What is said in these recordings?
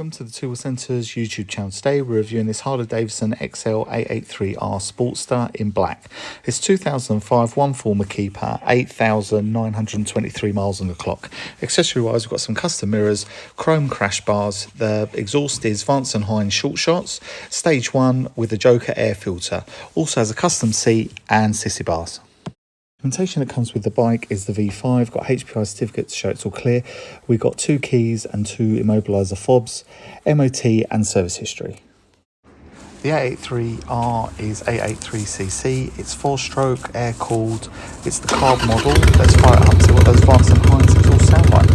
Welcome to the Tool Centre's YouTube channel. Today we're reviewing this Harley Davidson XL 883R Sportster in black. It's 2005, one former keeper, 8,923 miles on the clock. Accessory wise, we've got some custom mirrors, chrome crash bars, the exhaust is Vance Hines short shots, stage 1 with the Joker air filter. Also has a custom seat and sissy bars. Documentation that comes with the bike is the V5, got HPI certificate to show it's all clear. We've got 2 keys and 2 immobiliser fobs, MOT and service history. The 883R is 883cc, it's 4-stroke, air-cooled, it's the carb model. Let's fire it up to what those Vance and Hines exhaust sound like.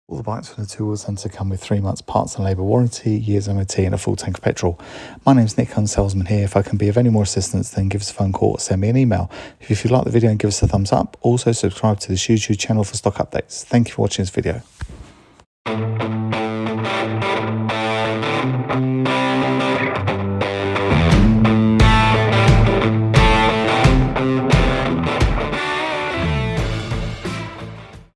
All the bikes from the Tool Centre come with 3 months parts and labour warranty, years MOT and a full tank of petrol. My name's Nick, I'm salesman here. If I can be of any more assistance, then give us a phone call or send me an email. If you like the video, and give us a thumbs up. Also subscribe to this YouTube channel for stock updates. Thank you for watching this video.